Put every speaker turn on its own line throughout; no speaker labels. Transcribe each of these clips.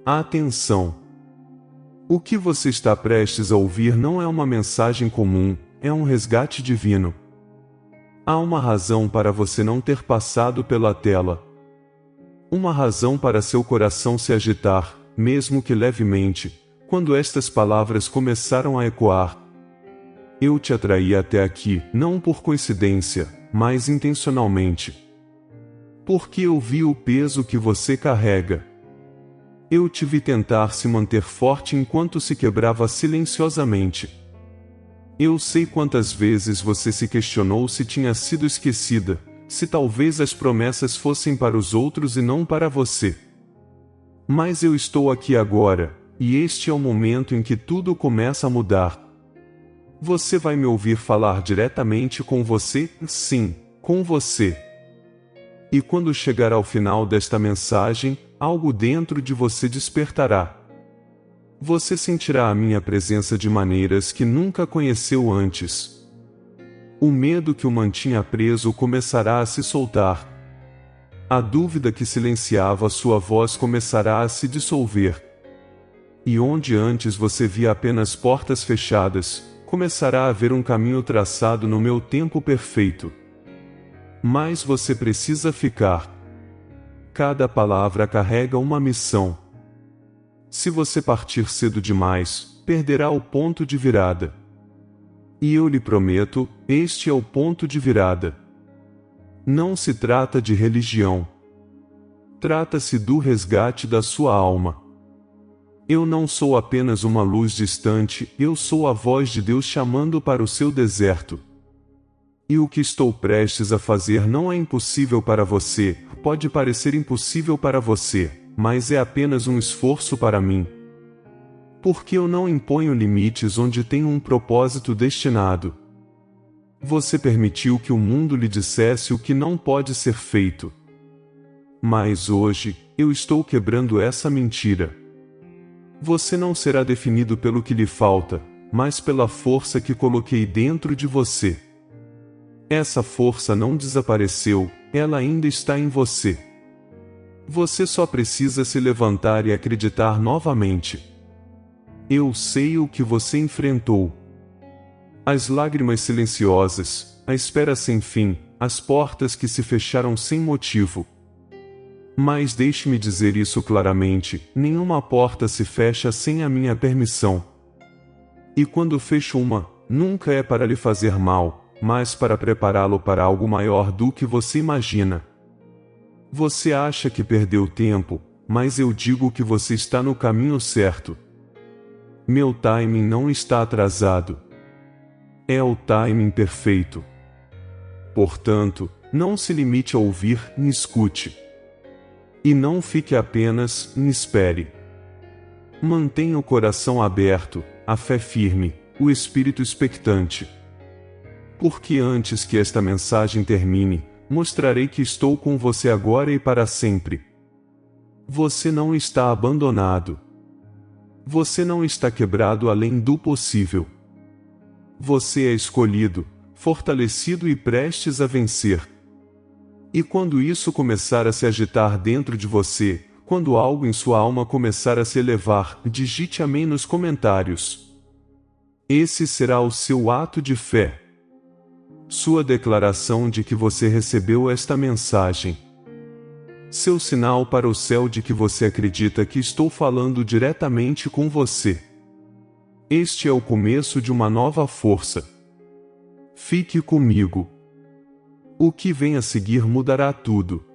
Atenção! O que você está prestes a ouvir não é uma mensagem comum, é um resgate divino. Há uma razão para você não ter passado pela tela. Uma razão para seu coração se agitar, mesmo que levemente, quando estas palavras começaram a ecoar. Eu te atraí até aqui, não por coincidência, mas intencionalmente. Porque eu vi o peso que você carrega. Eu te vi tentar se manter forte enquanto se quebrava silenciosamente. Eu sei quantas vezes você se questionou se tinha sido esquecida, se talvez as promessas fossem para os outros e não para você. Mas eu estou aqui agora, e este é o momento em que tudo começa a mudar. Você vai me ouvir falar diretamente com você? Sim, com você. E quando chegar ao final desta mensagem, algo dentro de você despertará. Você sentirá a minha presença de maneiras que nunca conheceu antes. O medo que o mantinha preso começará a se soltar. A dúvida que silenciava sua voz começará a se dissolver. E onde antes você via apenas portas fechadas, começará a haver um caminho traçado no meu tempo perfeito. Mas você precisa ficar. Cada palavra carrega uma missão. Se você partir cedo demais, perderá o ponto de virada. E eu lhe prometo, este é o ponto de virada. Não se trata de religião. Trata-se do resgate da sua alma. Eu não sou apenas uma luz distante, eu sou a voz de Deus chamando para o seu deserto. E o que estou prestes a fazer não é impossível para você, pode parecer impossível para você, mas é apenas um esforço para mim. Porque eu não imponho limites onde tenho um propósito destinado. Você permitiu que o mundo lhe dissesse o que não pode ser feito. Mas hoje, eu estou quebrando essa mentira. Você não será definido pelo que lhe falta, mas pela força que coloquei dentro de você. Essa força não desapareceu, ela ainda está em você. Você só precisa se levantar e acreditar novamente. Eu sei o que você enfrentou. As lágrimas silenciosas, a espera sem fim, as portas que se fecharam sem motivo. Mas deixe-me dizer isso claramente, nenhuma porta se fecha sem a minha permissão. E quando fecho uma, nunca é para lhe fazer mal, mas para prepará-lo para algo maior do que você imagina. Você acha que perdeu tempo, mas eu digo que você está no caminho certo. Meu timing não está atrasado. É o timing perfeito. Portanto, não se limite a ouvir, me escute. E não fique apenas, me espere. Mantenha o coração aberto, a fé firme, o espírito expectante. Porque antes que esta mensagem termine, mostrarei que estou com você agora e para sempre. Você não está abandonado. Você não está quebrado além do possível. Você é escolhido, fortalecido e prestes a vencer. E quando isso começar a se agitar dentro de você, quando algo em sua alma começar a se elevar, digite amém nos comentários. Esse será o seu ato de fé. Sua declaração de que você recebeu esta mensagem. Seu sinal para o céu de que você acredita que estou falando diretamente com você. Este é o começo de uma nova força. Fique comigo. O que vem a seguir mudará tudo.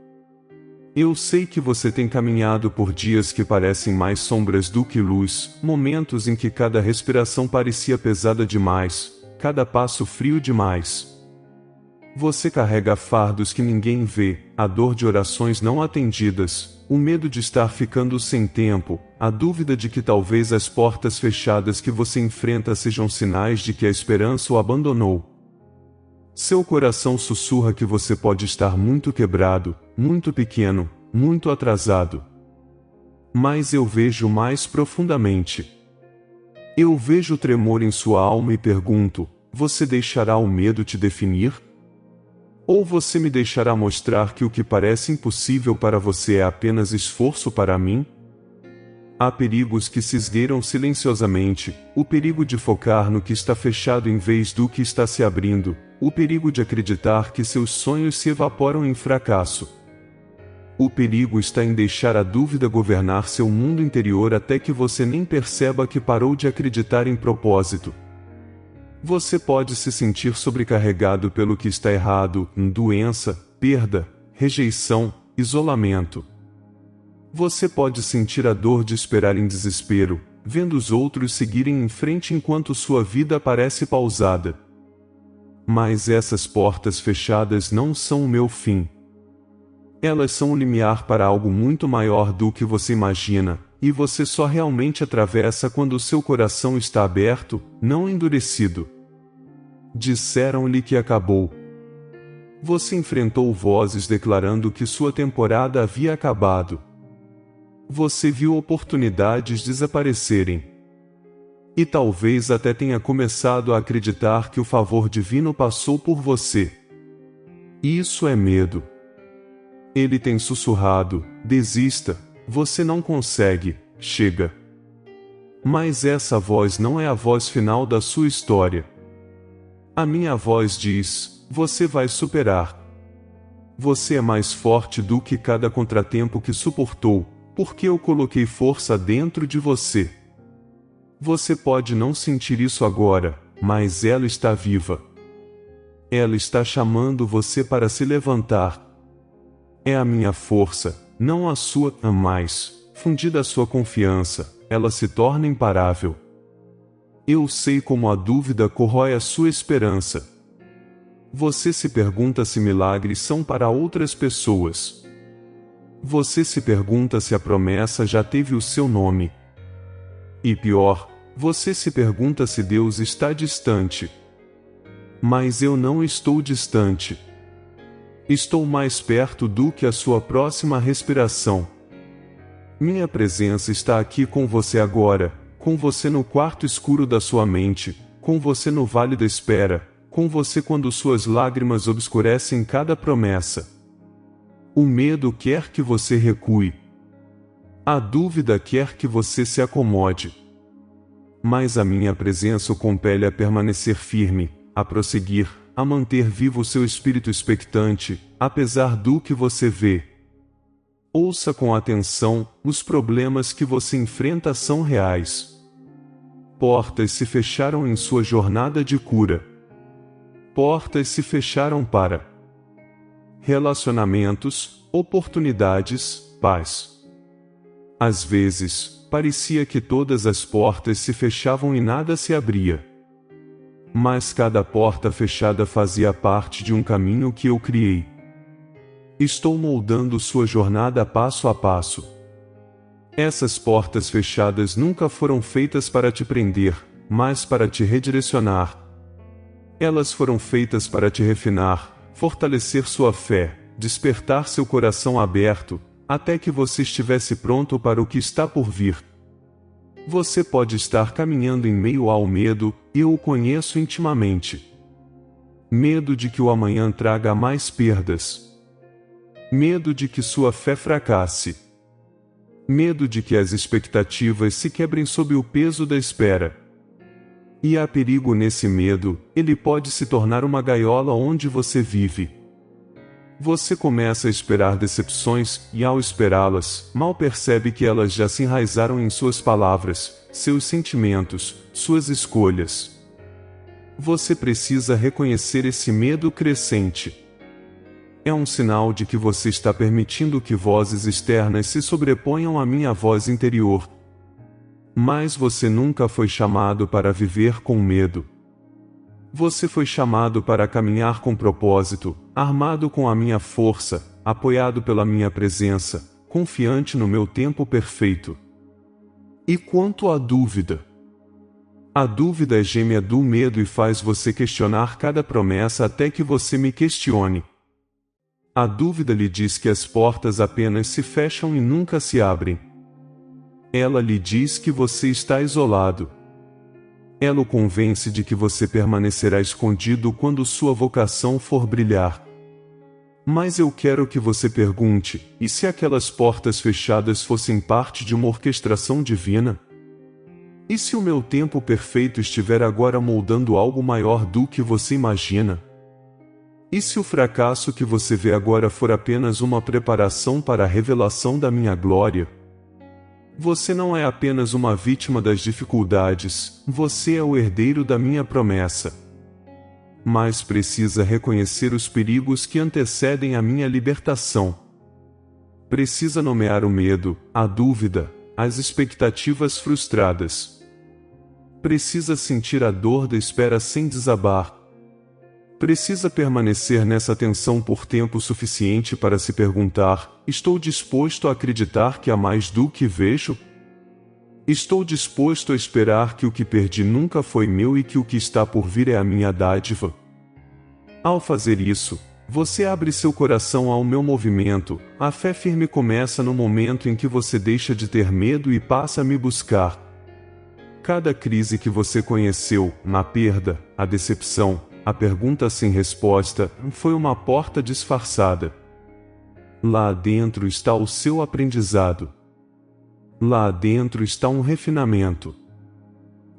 Eu sei que você tem caminhado por dias que parecem mais sombras do que luz, momentos em que cada respiração parecia pesada demais, cada passo frio demais. Você carrega fardos que ninguém vê, a dor de orações não atendidas, o medo de estar ficando sem tempo, a dúvida de que talvez as portas fechadas que você enfrenta sejam sinais de que a esperança o abandonou. Seu coração sussurra que você pode estar muito quebrado, muito pequeno, muito atrasado. Mas eu vejo mais profundamente. Eu vejo o tremor em sua alma e pergunto: você deixará o medo te definir? Ou você me deixará mostrar que o que parece impossível para você é apenas esforço para mim? Há perigos que se esgueiram silenciosamente, o perigo de focar no que está fechado em vez do que está se abrindo, o perigo de acreditar que seus sonhos se evaporam em fracasso. O perigo está em deixar a dúvida governar seu mundo interior até que você nem perceba que parou de acreditar em propósito. Você pode se sentir sobrecarregado pelo que está errado, em doença, perda, rejeição, isolamento. Você pode sentir a dor de esperar em desespero, vendo os outros seguirem em frente enquanto sua vida parece pausada. Mas essas portas fechadas não são o meu fim. Elas são um limiar para algo muito maior do que você imagina, e você só realmente atravessa quando o seu coração está aberto, não endurecido. Disseram-lhe que acabou. Você enfrentou vozes declarando que sua temporada havia acabado. Você viu oportunidades desaparecerem. E talvez até tenha começado a acreditar que o favor divino passou por você. Isso é medo. Ele tem sussurrado: desista, você não consegue, chega. Mas essa voz não é a voz final da sua história. A minha voz diz: você vai superar. Você é mais forte do que cada contratempo que suportou, porque eu coloquei força dentro de você. Você pode não sentir isso agora, mas ela está viva. Ela está chamando você para se levantar. É a minha força, não a sua, a mais. Fundida a sua confiança, ela se torna imparável. Eu sei como a dúvida corrói a sua esperança. Você se pergunta se milagres são para outras pessoas. Você se pergunta se a promessa já teve o seu nome. E pior, você se pergunta se Deus está distante. Mas eu não estou distante. Estou mais perto do que a sua próxima respiração. Minha presença está aqui com você agora, com você no quarto escuro da sua mente, com você no vale da espera, com você quando suas lágrimas obscurecem cada promessa. O medo quer que você recue. A dúvida quer que você se acomode. Mas a minha presença o compele a permanecer firme, a prosseguir, a manter vivo seu espírito expectante, apesar do que você vê. Ouça com atenção, os problemas que você enfrenta são reais. Portas se fecharam em sua jornada de cura. Portas se fecharam para relacionamentos, oportunidades, paz. Às vezes, parecia que todas as portas se fechavam e nada se abria. Mas cada porta fechada fazia parte de um caminho que eu criei. Estou moldando sua jornada passo a passo. Essas portas fechadas nunca foram feitas para te prender, mas para te redirecionar. Elas foram feitas para te refinar, fortalecer sua fé, despertar seu coração aberto, até que você estivesse pronto para o que está por vir. Você pode estar caminhando em meio ao medo, e eu o conheço intimamente. Medo de que o amanhã traga mais perdas. Medo de que sua fé fracasse. Medo de que as expectativas se quebrem sob o peso da espera. E há perigo nesse medo, ele pode se tornar uma gaiola onde você vive. Você começa a esperar decepções, e ao esperá-las, mal percebe que elas já se enraizaram em suas palavras, seus sentimentos, suas escolhas. Você precisa reconhecer esse medo crescente. É um sinal de que você está permitindo que vozes externas se sobreponham à minha voz interior. Mas você nunca foi chamado para viver com medo. Você foi chamado para caminhar com propósito, armado com a minha força, apoiado pela minha presença, confiante no meu tempo perfeito. E quanto à dúvida? A dúvida é gêmea do medo e faz você questionar cada promessa até que você me questione. A dúvida lhe diz que as portas apenas se fecham e nunca se abrem. Ela lhe diz que você está isolado. Ela o convence de que você permanecerá escondido quando sua vocação for brilhar. Mas eu quero que você pergunte: e se aquelas portas fechadas fossem parte de uma orquestração divina? E se o meu tempo perfeito estiver agora moldando algo maior do que você imagina? E se o fracasso que você vê agora for apenas uma preparação para a revelação da minha glória? Você não é apenas uma vítima das dificuldades, você é o herdeiro da minha promessa. Mas precisa reconhecer os perigos que antecedem a minha libertação. Precisa nomear o medo, a dúvida, as expectativas frustradas. Precisa sentir a dor da espera sem desabar. Precisa permanecer nessa tensão por tempo suficiente para se perguntar: estou disposto a acreditar que há mais do que vejo? Estou disposto a esperar que o que perdi nunca foi meu e que o que está por vir é a minha dádiva? Ao fazer isso, você abre seu coração ao meu movimento. A fé firme começa no momento em que você deixa de ter medo e passa a me buscar. Cada crise que você conheceu, a perda, a decepção, a pergunta sem resposta, foi uma porta disfarçada. Lá dentro está o seu aprendizado. Lá dentro está um refinamento.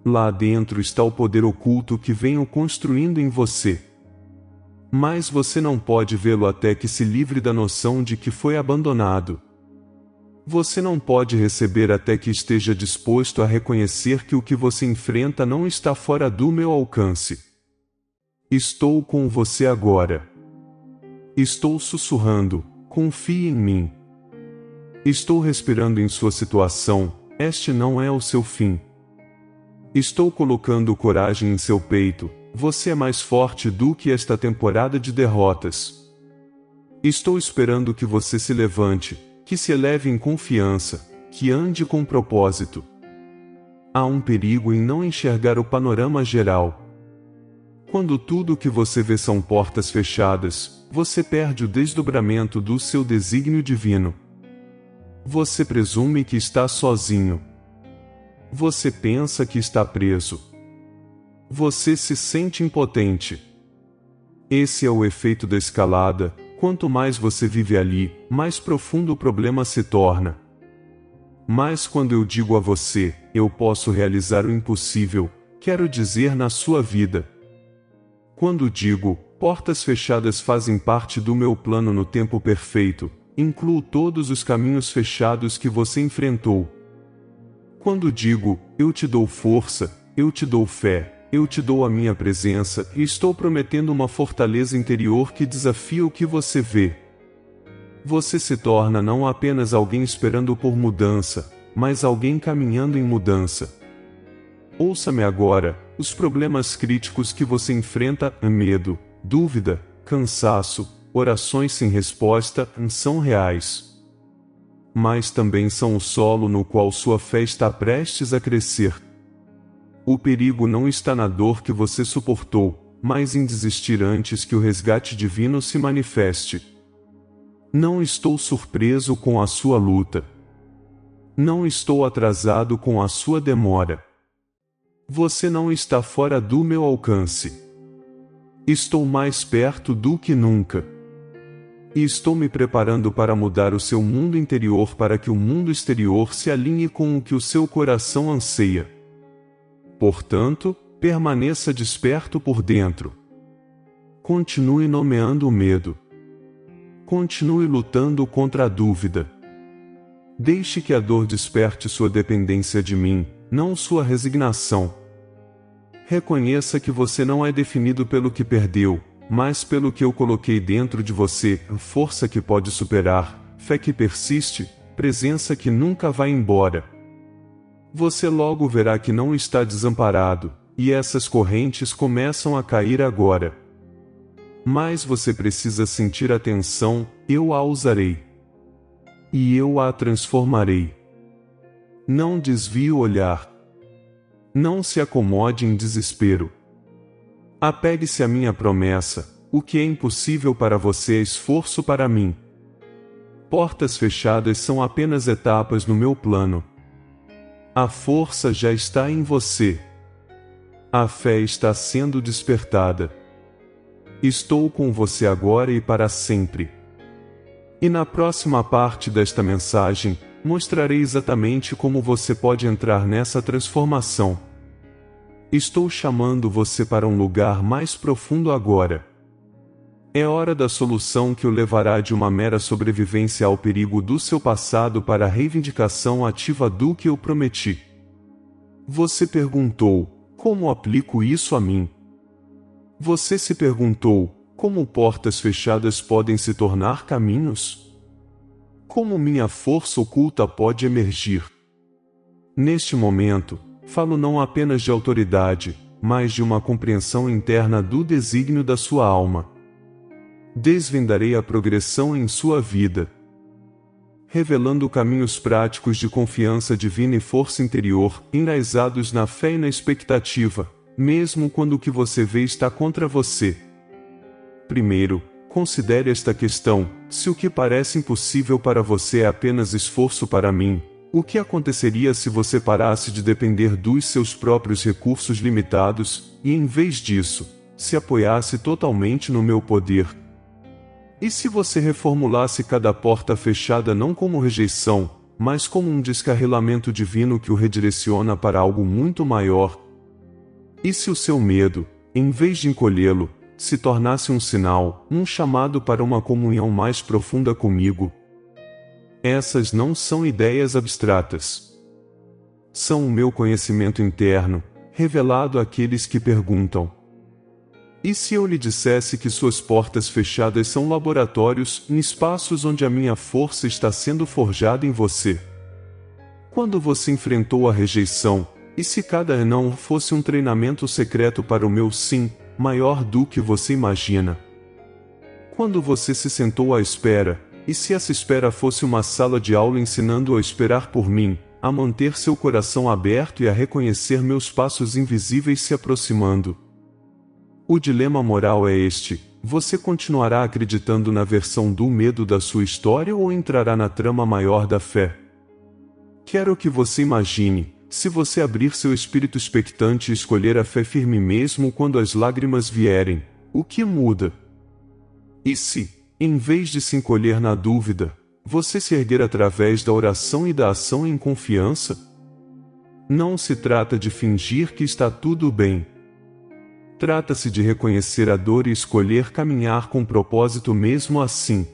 Lá dentro está o poder oculto que venho construindo em você. Mas você não pode vê-lo até que se livre da noção de que foi abandonado. Você não pode receber até que esteja disposto a reconhecer que o que você enfrenta não está fora do meu alcance. Estou com você agora. Estou sussurrando: confie em mim. Estou respirando em sua situação, este não é o seu fim. Estou colocando coragem em seu peito, você é mais forte do que esta temporada de derrotas. Estou esperando que você se levante, que se eleve em confiança, que ande com propósito. Há um perigo em não enxergar o panorama geral. Quando tudo o que você vê são portas fechadas, você perde o desdobramento do seu desígnio divino. Você presume que está sozinho. Você pensa que está preso. Você se sente impotente. Esse é o efeito da escalada. Quanto mais você vive ali, mais profundo o problema se torna. Mas quando eu digo a você: eu posso realizar o impossível, quero dizer na sua vida. Quando digo: portas fechadas fazem parte do meu plano no tempo perfeito, incluo todos os caminhos fechados que você enfrentou. Quando digo: eu te dou força, eu te dou fé, eu te dou a minha presença, e estou prometendo uma fortaleza interior que desafia o que você vê. Você se torna não apenas alguém esperando por mudança, mas alguém caminhando em mudança. Ouça-me agora: os problemas críticos que você enfrenta, medo, dúvida, cansaço, orações sem resposta, são reais. Mas também são o solo no qual sua fé está prestes a crescer. O perigo não está na dor que você suportou, mas em desistir antes que o resgate divino se manifeste. Não estou surpreso com a sua luta. Não estou atrasado com a sua demora. Você não está fora do meu alcance. Estou mais perto do que nunca. E estou me preparando para mudar o seu mundo interior para que o mundo exterior se alinhe com o que o seu coração anseia. Portanto, permaneça desperto por dentro. Continue nomeando o medo. Continue lutando contra a dúvida. Deixe que a dor desperte sua dependência de mim, não sua resignação. Reconheça que você não é definido pelo que perdeu, mas pelo que eu coloquei dentro de você: força que pode superar, fé que persiste, presença que nunca vai embora. Você logo verá que não está desamparado, e essas correntes começam a cair agora. Mas você precisa sentir a tensão: eu a usarei. E eu a transformarei. Não desvie o olhar. Não se acomode em desespero. Apegue-se à minha promessa: o que é impossível para você é esforço para mim. Portas fechadas são apenas etapas no meu plano. A força já está em você. A fé está sendo despertada. Estou com você agora e para sempre. E na próxima parte desta mensagem, mostrarei exatamente como você pode entrar nessa transformação. Estou chamando você para um lugar mais profundo agora. É hora da solução que o levará de uma mera sobrevivência ao perigo do seu passado para a reivindicação ativa do que eu prometi. Você perguntou: como aplico isso a mim? Você se perguntou: como portas fechadas podem se tornar caminhos? Como minha força oculta pode emergir? Neste momento, falo não apenas de autoridade, mas de uma compreensão interna do desígnio da sua alma. Desvendarei a progressão em sua vida, revelando caminhos práticos de confiança divina e força interior, enraizados na fé e na expectativa, mesmo quando o que você vê está contra você. Primeiro, considere esta questão: se o que parece impossível para você é apenas esforço para mim, o que aconteceria se você parasse de depender dos seus próprios recursos limitados, e em vez disso, se apoiasse totalmente no meu poder? E se você reformulasse cada porta fechada não como rejeição, mas como um descarrilamento divino que o redireciona para algo muito maior? E se o seu medo, em vez de encolhê-lo, se tornasse um sinal, um chamado para uma comunhão mais profunda comigo? Essas não são ideias abstratas. São o meu conhecimento interno, revelado àqueles que perguntam. E se eu lhe dissesse que suas portas fechadas são laboratórios, em espaços onde a minha força está sendo forjada em você? Quando você enfrentou a rejeição, e se cada não fosse um treinamento secreto para o meu sim, maior do que você imagina? Quando você se sentou à espera, e se essa espera fosse uma sala de aula ensinando a esperar por mim, a manter seu coração aberto e a reconhecer meus passos invisíveis se aproximando? O dilema moral é este: você continuará acreditando na versão do medo da sua história ou entrará na trama maior da fé? Quero que você imagine, se você abrir seu espírito expectante e escolher a fé firme mesmo quando as lágrimas vierem, o que muda? E se, em vez de se encolher na dúvida, você se erguer através da oração e da ação em confiança? Não se trata de fingir que está tudo bem. Trata-se de reconhecer a dor e escolher caminhar com propósito mesmo assim.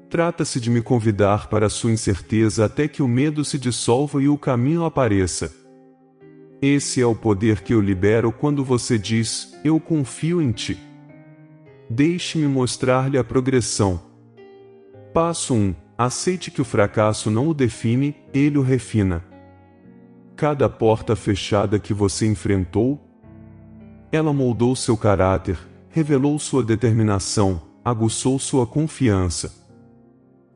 Trata-se de me convidar para a sua incerteza até que o medo se dissolva e o caminho apareça. Esse é o poder que eu libero quando você diz: eu confio em ti. Deixe-me mostrar-lhe a progressão. Passo 1. Aceite que o fracasso não o define, ele o refina. Cada porta fechada que você enfrentou, ela moldou seu caráter, revelou sua determinação, aguçou sua confiança.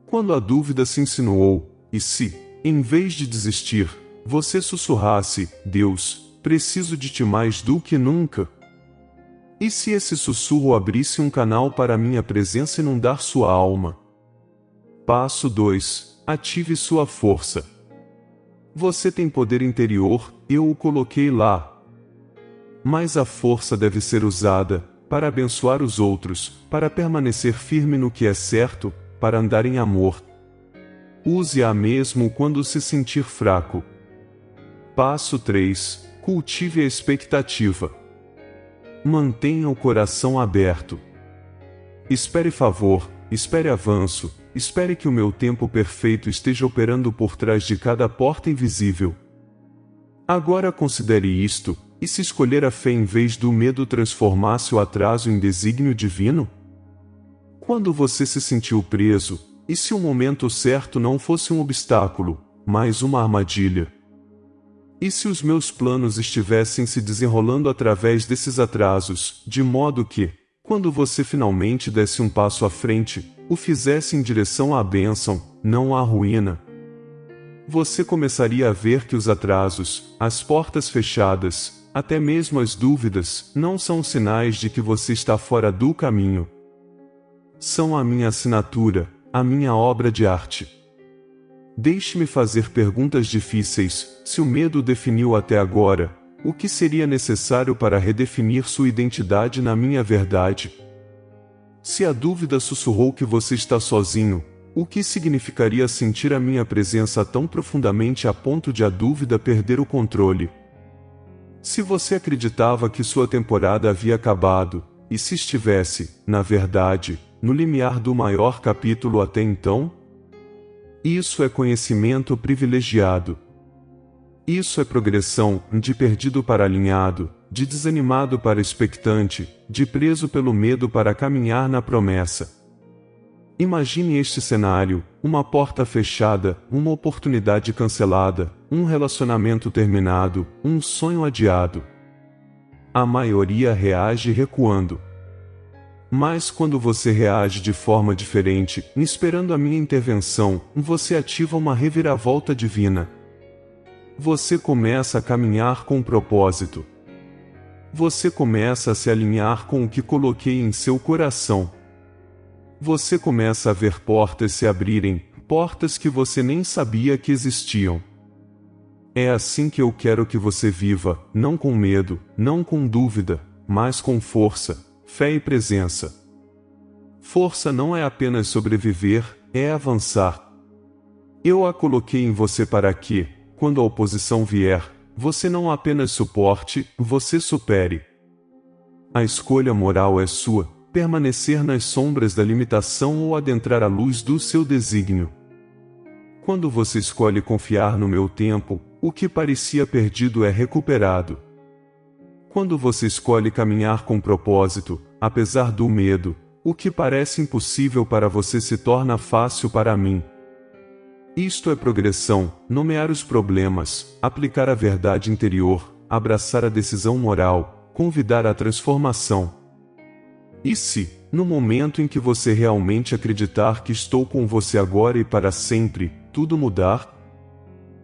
Quando a dúvida se insinuou, e se, em vez de desistir, você sussurrasse: Deus, preciso de ti mais do que nunca? E se esse sussurro abrisse um canal para minha presença inundar sua alma? Passo 2. Ative sua força. Você tem poder interior, eu o coloquei lá. Mas a força deve ser usada para abençoar os outros, para permanecer firme no que é certo, para andar em amor. Use-a mesmo quando se sentir fraco. Passo 3. Cultive a expectativa. Mantenha o coração aberto. Espere favor, espere avanço, espere que o meu tempo perfeito esteja operando por trás de cada porta invisível. Agora considere isto: e se escolher a fé em vez do medo transformasse o atraso em desígnio divino? Quando você se sentiu preso, e se o momento certo não fosse um obstáculo, mas uma armadilha? E se os meus planos estivessem se desenrolando através desses atrasos, de modo que, quando você finalmente desse um passo à frente, o fizesse em direção à bênção, não à ruína? Você começaria a ver que os atrasos, as portas fechadas, até mesmo as dúvidas, não são sinais de que você está fora do caminho. São a minha assinatura, a minha obra de arte. Deixe-me fazer perguntas difíceis: se o medo definiu até agora, o que seria necessário para redefinir sua identidade na minha verdade? Se a dúvida sussurrou que você está sozinho, o que significaria sentir a minha presença tão profundamente a ponto de a dúvida perder o controle? Se você acreditava que sua temporada havia acabado, e se estivesse, na verdade, no limiar do maior capítulo até então? Isso é conhecimento privilegiado. Isso é progressão, de perdido para alinhado, de desanimado para expectante, de preso pelo medo para caminhar na promessa. Imagine este cenário: uma porta fechada, uma oportunidade cancelada, um relacionamento terminado, um sonho adiado. A maioria reage recuando. Mas quando você reage de forma diferente, esperando a minha intervenção, você ativa uma reviravolta divina. Você começa a caminhar com propósito. Você começa a se alinhar com o que coloquei em seu coração. Você começa a ver portas se abrirem, portas que você nem sabia que existiam. É assim que eu quero que você viva, não com medo, não com dúvida, mas com força, fé e presença. Força não é apenas sobreviver, é avançar. Eu a coloquei em você para que, quando a oposição vier, você não apenas suporte, você supere. A escolha moral é sua: permanecer nas sombras da limitação ou adentrar a luz do seu desígnio. Quando você escolhe confiar no meu tempo, o que parecia perdido é recuperado. Quando você escolhe caminhar com propósito, apesar do medo, o que parece impossível para você se torna fácil para mim. Isto é progressão: nomear os problemas, aplicar a verdade interior, abraçar a decisão moral, convidar a transformação. E se, no momento em que você realmente acreditar que estou com você agora e para sempre, tudo mudar?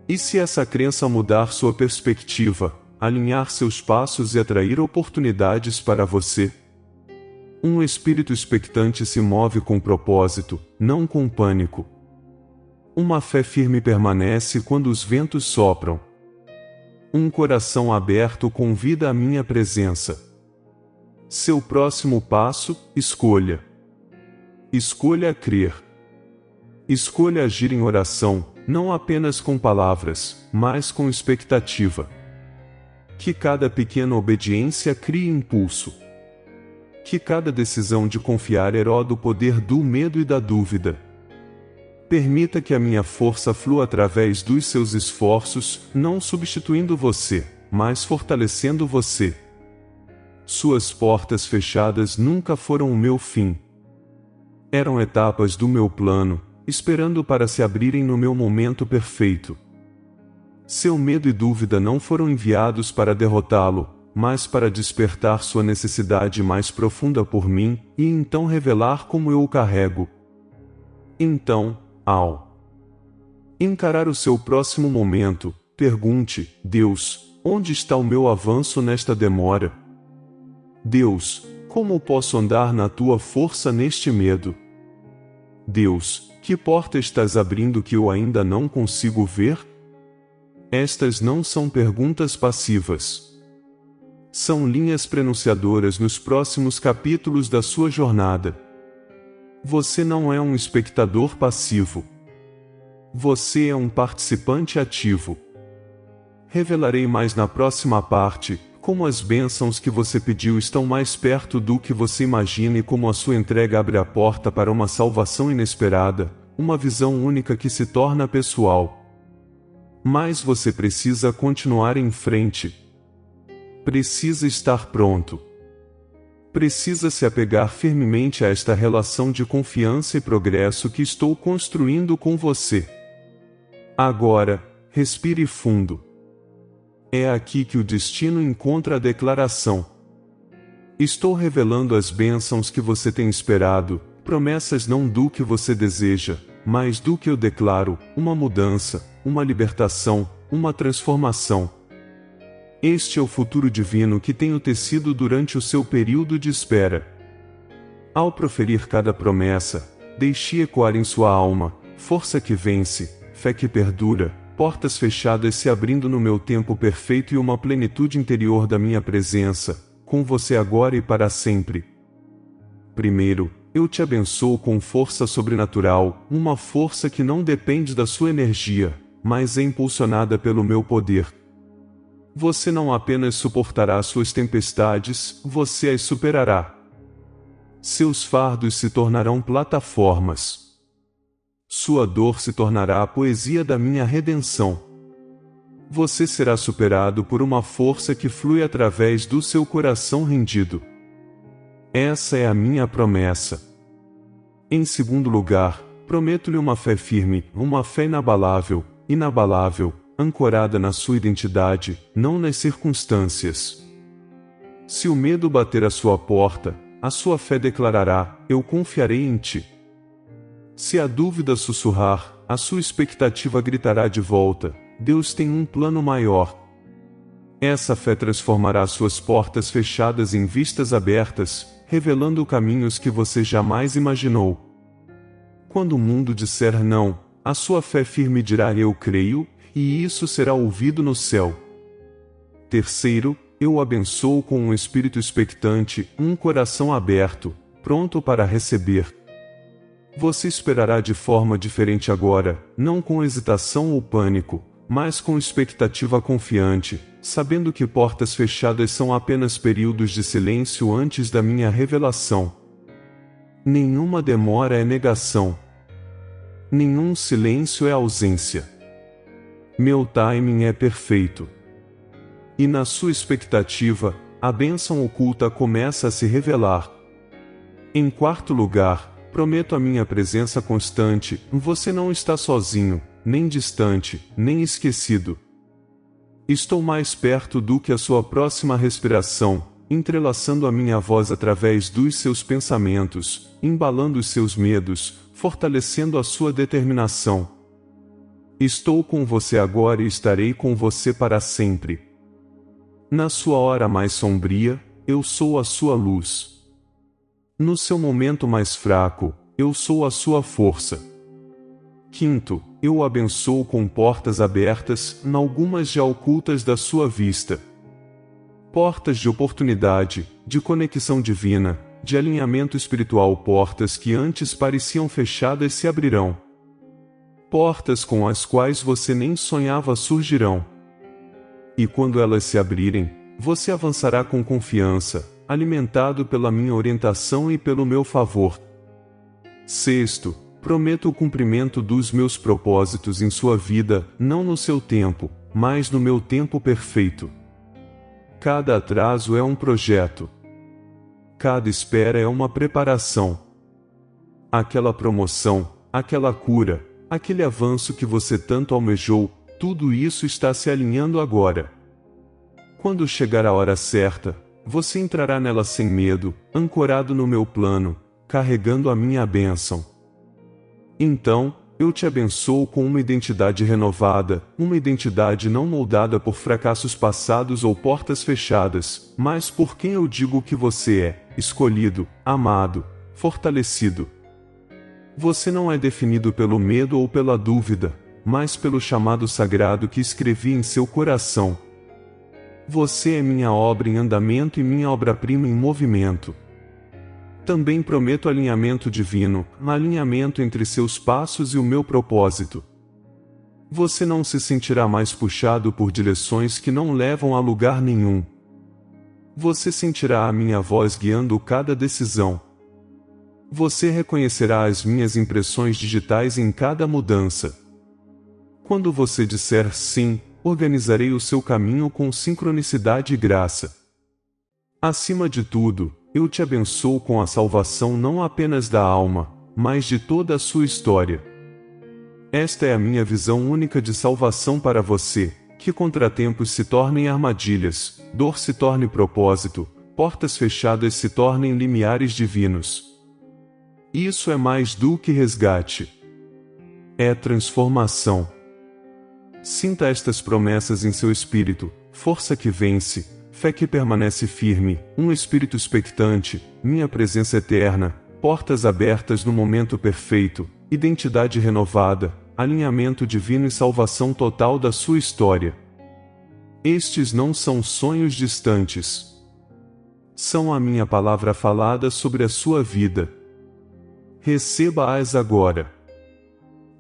E se essa crença mudar sua perspectiva, alinhar seus passos e atrair oportunidades para você? Um espírito expectante se move com propósito, não com pânico. Uma fé firme permanece quando os ventos sopram. Um coração aberto convida a minha presença. Seu próximo passo: escolha. Escolha crer. Escolha agir em oração, não apenas com palavras, mas com expectativa. Que cada pequena obediência crie impulso. Que cada decisão de confiar erode o poder do medo e da dúvida. Permita que a minha força flua através dos seus esforços, não substituindo você, mas fortalecendo você. Suas portas fechadas nunca foram o meu fim. Eram etapas do meu plano, esperando para se abrirem no meu momento perfeito. Seu medo e dúvida não foram enviados para derrotá-lo, mas para despertar sua necessidade mais profunda por mim, e então revelar como eu o carrego. Então, ao encarar o seu próximo momento, pergunte: Deus, onde está o meu avanço nesta demora? Deus, como posso andar na tua força neste medo? Deus, que porta estás abrindo que eu ainda não consigo ver? Estas não são perguntas passivas. São linhas prenunciadoras nos próximos capítulos da sua jornada. Você não é um espectador passivo. Você é um participante ativo. Revelarei mais na próxima parte, como as bênçãos que você pediu estão mais perto do que você imagina e como a sua entrega abre a porta para uma salvação inesperada, uma visão única que se torna pessoal. Mas você precisa continuar em frente. Precisa estar pronto. Precisa se apegar firmemente a esta relação de confiança e progresso que estou construindo com você. Agora, respire fundo. É aqui que o destino encontra a declaração. Estou revelando as bênçãos que você tem esperado, promessas não do que você deseja, mas do que eu declaro: uma mudança, uma libertação, uma transformação. Este é o futuro divino que tenho tecido durante o seu período de espera. Ao proferir cada promessa, deixe ecoar em sua alma: força que vence, fé que perdura, portas fechadas se abrindo no meu tempo perfeito e uma plenitude interior da minha presença, com você agora e para sempre. Primeiro, eu te abençoo com força sobrenatural, uma força que não depende da sua energia, mas é impulsionada pelo meu poder. Você não apenas suportará suas tempestades, você as superará. Seus fardos se tornarão plataformas. Sua dor se tornará a poesia da minha redenção. Você será superado por uma força que flui através do seu coração rendido. Essa é a minha promessa. Em segundo lugar, prometo-lhe uma fé firme, uma fé inabalável, ancorada na sua identidade, não nas circunstâncias. Se o medo bater à sua porta, a sua fé declarará: eu confiarei em ti. Se a dúvida sussurrar, a sua expectativa gritará de volta: Deus tem um plano maior. Essa fé transformará suas portas fechadas em vistas abertas, revelando caminhos que você jamais imaginou. Quando o mundo disser não, a sua fé firme dirá: eu creio, e isso será ouvido no céu. Terceiro, eu o abençoo com um espírito expectante, um coração aberto, pronto para receber. Você esperará de forma diferente agora, não com hesitação ou pânico, mas com expectativa confiante, sabendo que portas fechadas são apenas períodos de silêncio antes da minha revelação. Nenhuma demora é negação. Nenhum silêncio é ausência. Meu timing é perfeito. E na sua expectativa, a bênção oculta começa a se revelar. Em quarto lugar, prometo a minha presença constante, você não está sozinho, nem distante, nem esquecido. Estou mais perto do que a sua próxima respiração, entrelaçando a minha voz através dos seus pensamentos, embalando os seus medos, fortalecendo a sua determinação. Estou com você agora e estarei com você para sempre. Na sua hora mais sombria, eu sou a sua luz. No seu momento mais fraco, eu sou a sua força. Quinto, eu o abençoo com portas abertas, algumas já ocultas da sua vista. Portas de oportunidade, de conexão divina, de alinhamento espiritual, portas que antes pareciam fechadas se abrirão. Portas com as quais você nem sonhava surgirão. E quando elas se abrirem, você avançará com confiança, alimentado pela minha orientação e pelo meu favor. Sexto, prometo o cumprimento dos meus propósitos em sua vida, não no seu tempo, mas no meu tempo perfeito. Cada atraso é um projeto. Cada espera é uma preparação. Aquela promoção, aquela cura, aquele avanço que você tanto almejou, tudo isso está se alinhando agora. Quando chegar a hora certa, você entrará nela sem medo, ancorado no meu plano, carregando a minha bênção. Então, eu te abençoo com uma identidade renovada, uma identidade não moldada por fracassos passados ou portas fechadas, mas por quem eu digo que você é, escolhido, amado, fortalecido. Você não é definido pelo medo ou pela dúvida, mas pelo chamado sagrado que escrevi em seu coração. Você é minha obra em andamento e minha obra-prima em movimento. Também prometo alinhamento divino, alinhamento entre seus passos e o meu propósito. Você não se sentirá mais puxado por direções que não levam a lugar nenhum. Você sentirá a minha voz guiando cada decisão. Você reconhecerá as minhas impressões digitais em cada mudança. Quando você disser sim, organizarei o seu caminho com sincronicidade e graça. Acima de tudo, eu te abençoo com a salvação não apenas da alma, mas de toda a sua história. Esta é a minha visão única de salvação para você, que contratempos se tornem armadilhas, dor se torne propósito, portas fechadas se tornem limiares divinos. Isso é mais do que resgate. É transformação. Sinta estas promessas em seu espírito, força que vence, fé que permanece firme, um espírito expectante, minha presença eterna, portas abertas no momento perfeito, identidade renovada, alinhamento divino e salvação total da sua história. Estes não são sonhos distantes. São a minha palavra falada sobre a sua vida. Receba-as agora.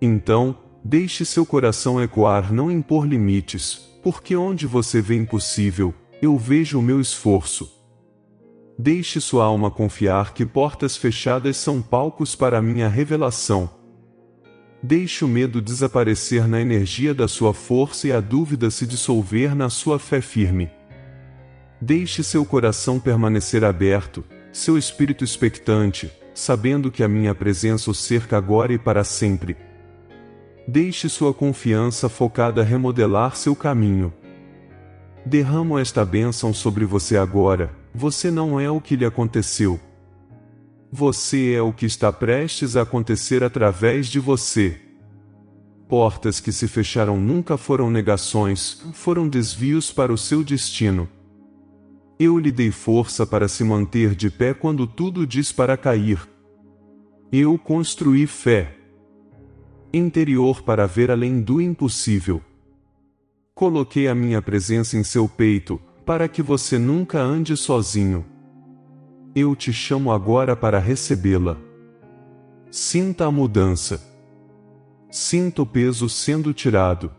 Então, deixe seu coração ecoar, não impor limites, porque onde você vê impossível, eu vejo o meu esforço. Deixe sua alma confiar que portas fechadas são palcos para a minha revelação. Deixe o medo desaparecer na energia da sua força e a dúvida se dissolver na sua fé firme. Deixe seu coração permanecer aberto, seu espírito expectante, sabendo que a minha presença o cerca agora e para sempre. Deixe sua confiança focada a remodelar seu caminho. Derramo esta bênção sobre você agora. Você não é o que lhe aconteceu. Você é o que está prestes a acontecer através de você. Portas que se fecharam nunca foram negações, foram desvios para o seu destino. Eu lhe dei força para se manter de pé quando tudo diz para cair. Eu construí fé interior para ver além do impossível. Coloquei a minha presença em seu peito, para que você nunca ande sozinho. Eu te chamo agora para recebê-la. Sinta a mudança. Sinta o peso sendo tirado.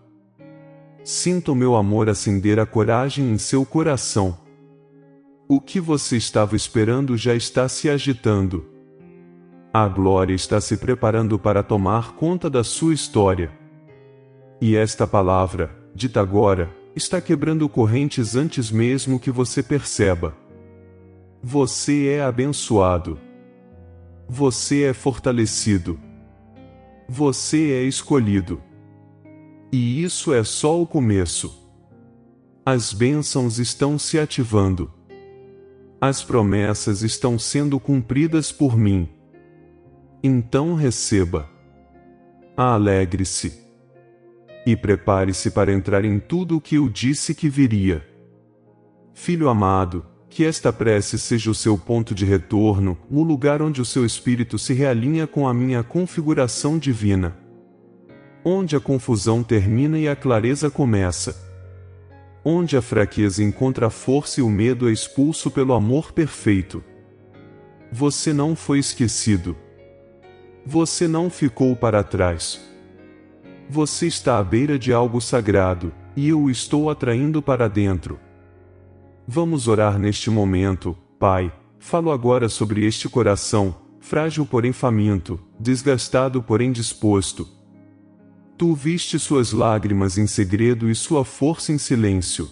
Sinta o meu amor acender a coragem em seu coração. O que você estava esperando já está se agitando. A glória está se preparando para tomar conta da sua história. E esta palavra, dita agora, está quebrando correntes antes mesmo que você perceba. Você é abençoado. Você é fortalecido. Você é escolhido. E isso é só o começo. As bênçãos estão se ativando. As promessas estão sendo cumpridas por mim. Então receba. Alegre-se. E prepare-se para entrar em tudo o que eu disse que viria. Filho amado, que esta prece seja o seu ponto de retorno, o lugar onde o seu espírito se realinha com a minha configuração divina. Onde a confusão termina e a clareza começa. Onde a fraqueza encontra a força e o medo é expulso pelo amor perfeito. Você não foi esquecido. Você não ficou para trás. Você está à beira de algo sagrado, e eu o estou atraindo para dentro. Vamos orar neste momento, Pai. Falo agora sobre este coração, frágil porém faminto, desgastado porém disposto. Tu viste suas lágrimas em segredo e sua força em silêncio.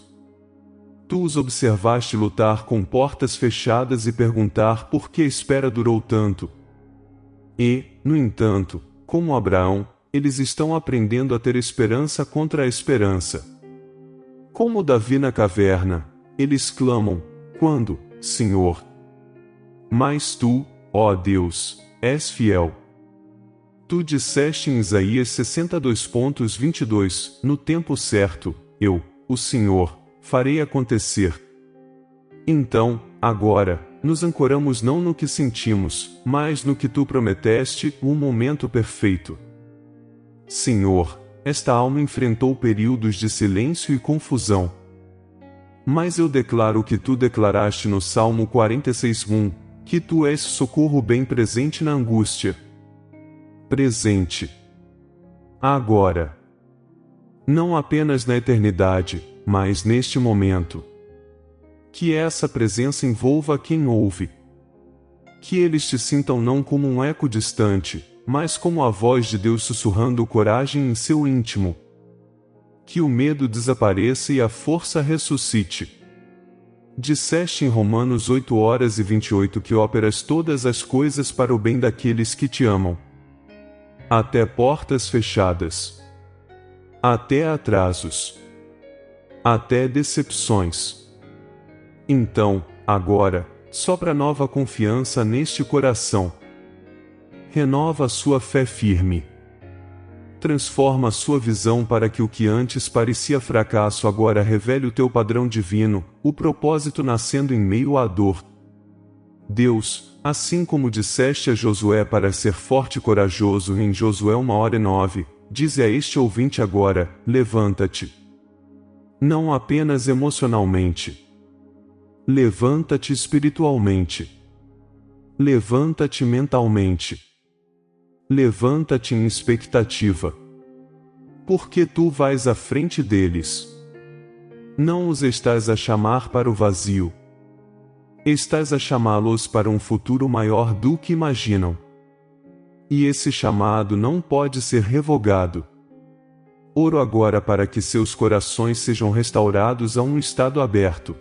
Tu os observaste lutar com portas fechadas e perguntar por que a espera durou tanto. E, no entanto, como Abraão, eles estão aprendendo a ter esperança contra a esperança. Como Davi na caverna, eles clamam: quando, Senhor? Mas tu, ó Deus, és fiel. Tu disseste em Isaías 62:22, no tempo certo, eu, o Senhor, farei acontecer. Então, agora, nos ancoramos não no que sentimos, mas no que tu prometeste, um momento perfeito. Senhor, esta alma enfrentou períodos de silêncio e confusão. Mas eu declaro o que tu declaraste no Salmo 46:1, que tu és socorro bem presente na angústia. Presente. Agora. Não apenas na eternidade, mas neste momento. Que essa presença envolva quem ouve. Que eles te sintam não como um eco distante, mas como a voz de Deus sussurrando coragem em seu íntimo. Que o medo desapareça e a força ressuscite. Disseste em Romanos 8:28 que operas todas as coisas para o bem daqueles que te amam. Até portas fechadas. Até atrasos. Até decepções. Então, agora, sopra nova confiança neste coração. Renova sua fé firme. Transforma sua visão para que o que antes parecia fracasso agora revele o teu padrão divino, o propósito nascendo em meio à dor. Deus, assim como disseste a Josué para ser forte e corajoso em Josué 1:9, dize a este ouvinte agora: levanta-te. Não apenas emocionalmente. Levanta-te espiritualmente. Levanta-te mentalmente. Levanta-te em expectativa. Porque tu vais à frente deles. Não os estás a chamar para o vazio. Estás a chamá-los para um futuro maior do que imaginam. E esse chamado não pode ser revogado. Oro agora para que seus corações sejam restaurados a um estado aberto.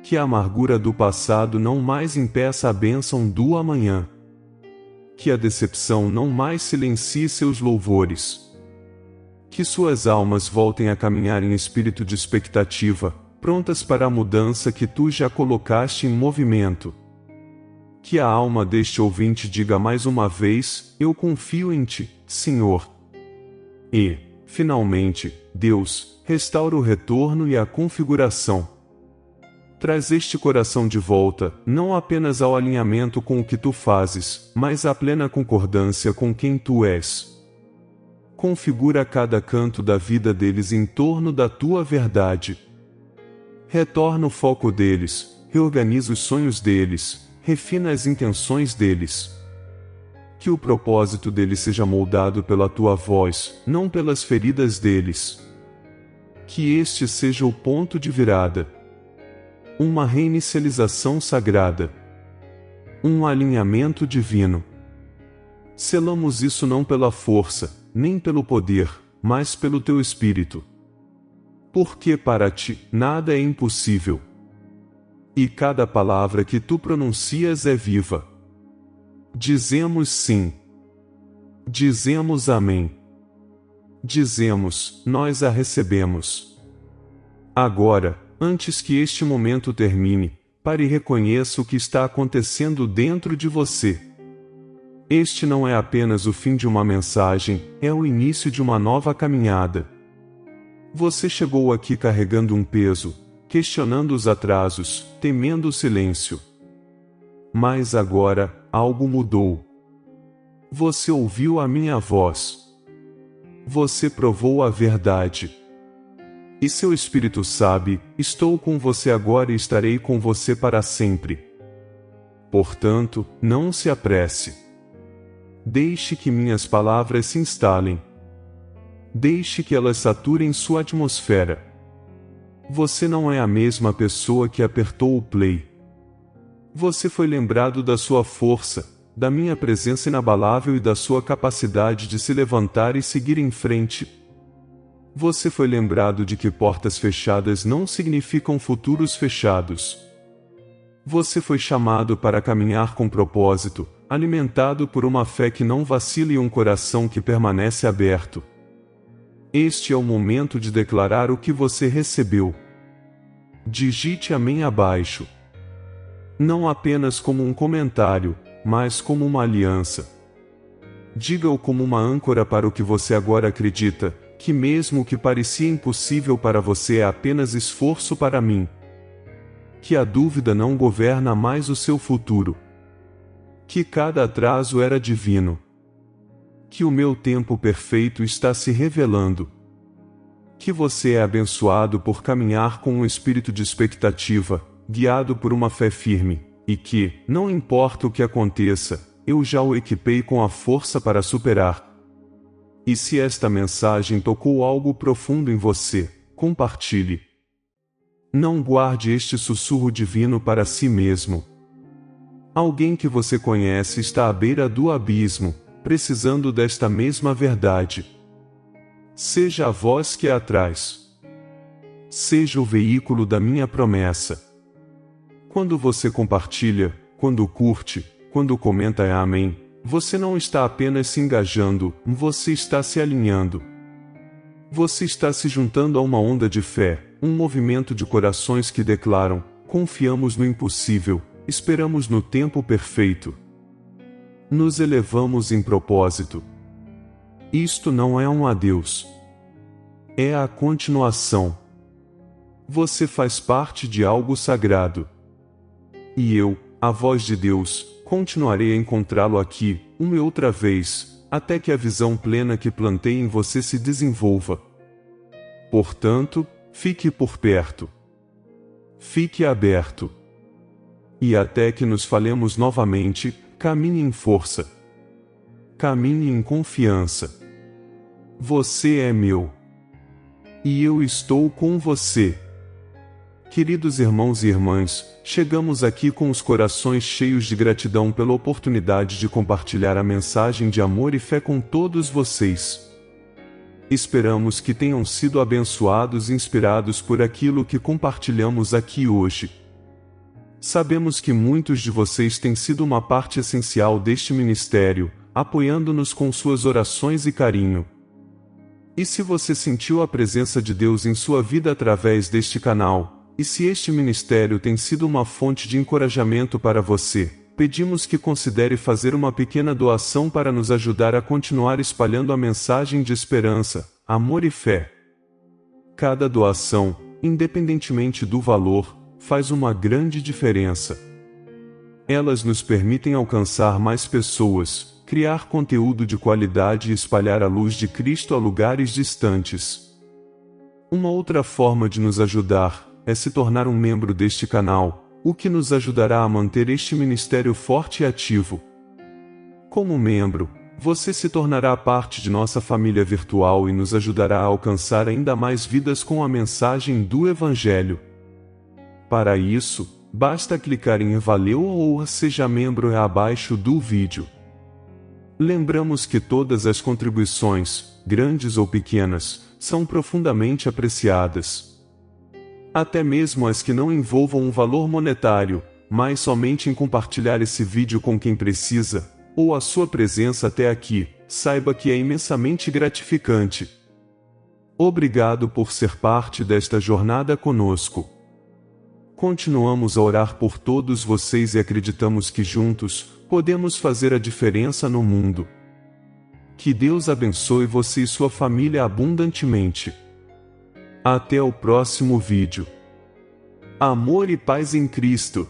Que a amargura do passado não mais impeça a bênção do amanhã. Que a decepção não mais silencie seus louvores. Que suas almas voltem a caminhar em espírito de expectativa, prontas para a mudança que tu já colocaste em movimento. Que a alma deste ouvinte diga mais uma vez: eu confio em ti, Senhor. E, finalmente, Deus, restaura o retorno e a configuração. Traz este coração de volta, não apenas ao alinhamento com o que tu fazes, mas à plena concordância com quem tu és. Configura cada canto da vida deles em torno da tua verdade. Retorna o foco deles, reorganiza os sonhos deles, refina as intenções deles. Que o propósito deles seja moldado pela tua voz, não pelas feridas deles. Que este seja o ponto de virada. Uma reinicialização sagrada. Um alinhamento divino. Selamos isso não pela força, nem pelo poder, mas pelo teu Espírito. Porque para ti, nada é impossível. E cada palavra que tu pronuncias é viva. Dizemos sim. Dizemos amém. Dizemos, nós a recebemos. Agora, antes que este momento termine, pare e reconheça o que está acontecendo dentro de você. Este não é apenas o fim de uma mensagem, é o início de uma nova caminhada. Você chegou aqui carregando um peso, questionando os atrasos, temendo o silêncio. Mas agora, algo mudou. Você ouviu a minha voz. Você provou a verdade. E seu espírito sabe: estou com você agora e estarei com você para sempre. Portanto, não se apresse. Deixe que minhas palavras se instalem. Deixe que elas saturem sua atmosfera. Você não é a mesma pessoa que apertou o play. Você foi lembrado da sua força, da minha presença inabalável e da sua capacidade de se levantar e seguir em frente. Você foi lembrado de que portas fechadas não significam futuros fechados. Você foi chamado para caminhar com propósito, alimentado por uma fé que não vacila e um coração que permanece aberto. Este é o momento de declarar o que você recebeu. Digite amém abaixo. Não apenas como um comentário, mas como uma aliança. Diga-o como uma âncora para o que você agora acredita, que mesmo o que parecia impossível para você é apenas esforço para mim. Que a dúvida não governa mais o seu futuro. Que cada atraso era divino. Que o meu tempo perfeito está se revelando. Que você é abençoado por caminhar com um espírito de expectativa, guiado por uma fé firme, e que, não importa o que aconteça, eu já o equipei com a força para superar. E se esta mensagem tocou algo profundo em você, compartilhe. Não guarde este sussurro divino para si mesmo. Alguém que você conhece está à beira do abismo, precisando desta mesma verdade. Seja a voz que a traz. Seja o veículo da minha promessa. Quando você compartilha, quando curte, quando comenta amém, você não está apenas se engajando, você está se alinhando. Você está se juntando a uma onda de fé, um movimento de corações que declaram: confiamos no impossível, esperamos no tempo perfeito. Nos elevamos em propósito. Isto não é um adeus. É a continuação. Você faz parte de algo sagrado. E eu, a voz de Deus, continuarei a encontrá-lo aqui, uma e outra vez, até que a visão plena que plantei em você se desenvolva. Portanto, fique por perto. Fique aberto. E até que nos falemos novamente, caminhe em força. caminhe em confiança. Você é meu. E eu estou com você. Queridos irmãos e irmãs, chegamos aqui com os corações cheios de gratidão pela oportunidade de compartilhar a mensagem de amor e fé com todos vocês. Esperamos que tenham sido abençoados e inspirados por aquilo que compartilhamos aqui hoje. Sabemos que muitos de vocês têm sido uma parte essencial deste ministério, apoiando-nos com suas orações e carinho. E se você sentiu a presença de Deus em sua vida através deste canal, e se este ministério tem sido uma fonte de encorajamento para você, pedimos que considere fazer uma pequena doação para nos ajudar a continuar espalhando a mensagem de esperança, amor e fé. Cada doação, independentemente do valor, faz uma grande diferença. Elas nos permitem alcançar mais pessoas, criar conteúdo de qualidade e espalhar a luz de Cristo a lugares distantes. Uma outra forma de nos ajudar é se tornar um membro deste canal, o que nos ajudará a manter este ministério forte e ativo. Como membro, você se tornará parte de nossa família virtual e nos ajudará a alcançar ainda mais vidas com a mensagem do Evangelho. Para isso, basta clicar em Valeu ou Seja Membro abaixo do vídeo. Lembramos que todas as contribuições, grandes ou pequenas, são profundamente apreciadas. Até mesmo as que não envolvam um valor monetário, mas somente em compartilhar esse vídeo com quem precisa, ou a sua presença até aqui, saiba que é imensamente gratificante. Obrigado por ser parte desta jornada conosco. Continuamos a orar por todos vocês e acreditamos que juntos, podemos fazer a diferença no mundo. Que Deus abençoe você e sua família abundantemente. Até o próximo vídeo. Amor e paz em Cristo.